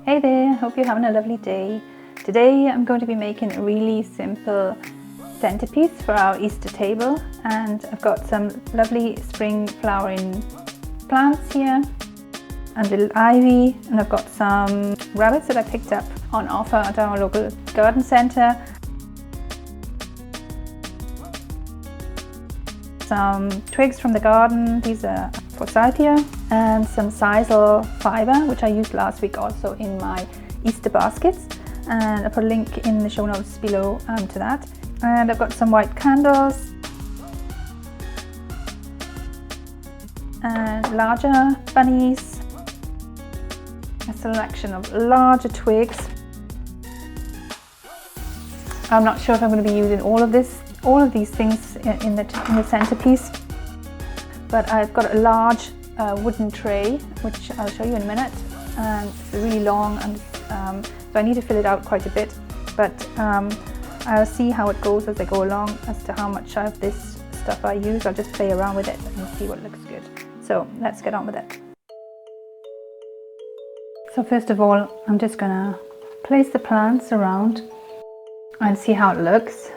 Hey there, hope you're having a lovely day. Today I'm going to be making a really simple centerpiece for our Easter table, and I've got some lovely spring flowering plants here and little ivy, and I've got some rabbits that I picked up on offer at our local garden centre, some twigs from the garden, these are forsythia, and some sisal fibre which I used last week also in my Easter baskets, and I put a link in the show notes below to that. And I've got some white candles and larger bunnies, a selection of larger twigs. I'm not sure if I'm going to be using all of these things in the centerpiece, but I've got a large wooden tray which I'll show you in a minute, and it's really long, and so I need to fill it out quite a bit, but I'll see how it goes as I go along as to how much of this stuff I use. I'll just play around with it and see what looks good. So let's get on with it. So first of all, I'm just gonna place the plants around and see how it looks.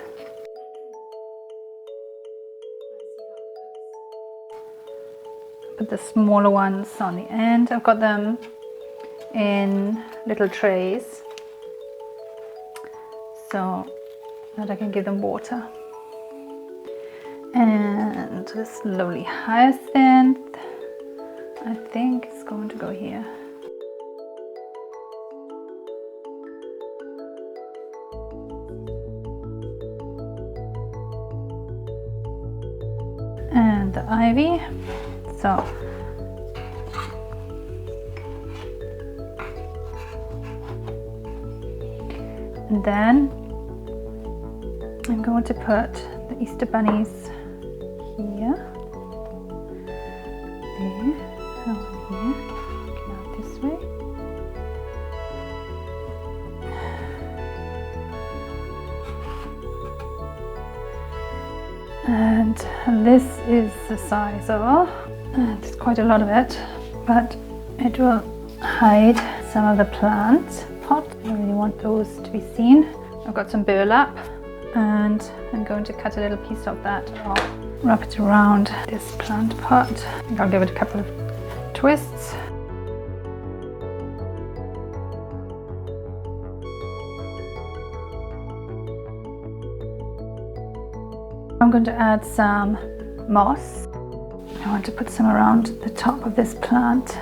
Put the smaller ones on the end. I've got them in little trays so that I can give them water. And this lovely hyacinth, I think it's going to go here. And the ivy. So and then I'm going to put the Easter bunnies here, there, and here, get out this way. And this is the sisal. There's quite a lot of it, but it will hide some of the plant pot. I don't really want those to be seen. I've got some burlap, and I'm going to cut a little piece of that. I'll wrap it around this plant pot. I think I'll give it a couple of twists. I'm going to add some moss. I want to put some around the top of this plant.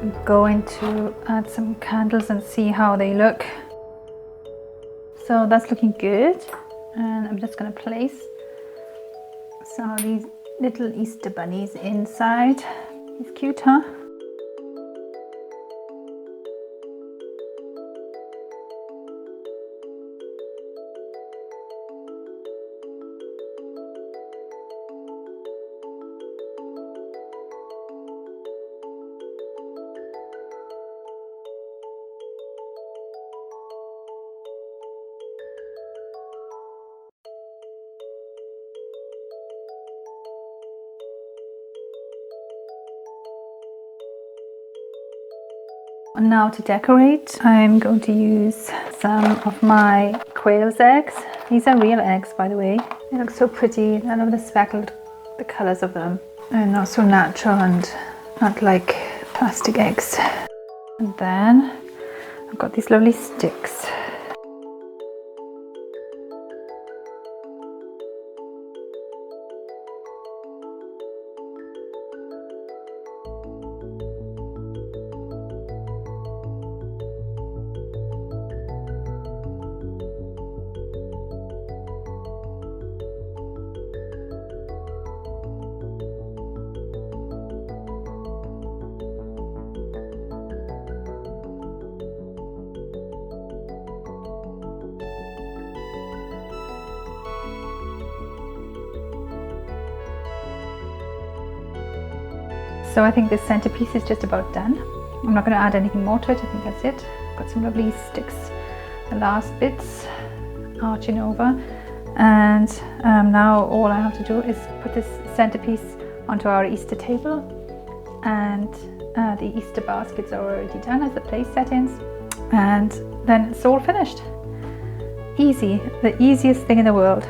I'm going to add some candles and see how they look. So that's looking good, and I'm just going to place some of these little Easter bunnies inside. It's cute, huh? And now to decorate, I'm going to use some of my quail's eggs. These are real eggs, by the way. They look so pretty. I love the colours of them. And not so natural and not like plastic eggs. And then I've got these lovely sticks. So I think this centerpiece is just about done. I'm not going to add anything more to it. I think that's it. I've got some lovely sticks the last bits arching over, and now all I have to do is put this centerpiece onto our Easter table, and the Easter baskets are already done as the place settings, and then it's all finished. Easy, the easiest thing in the world.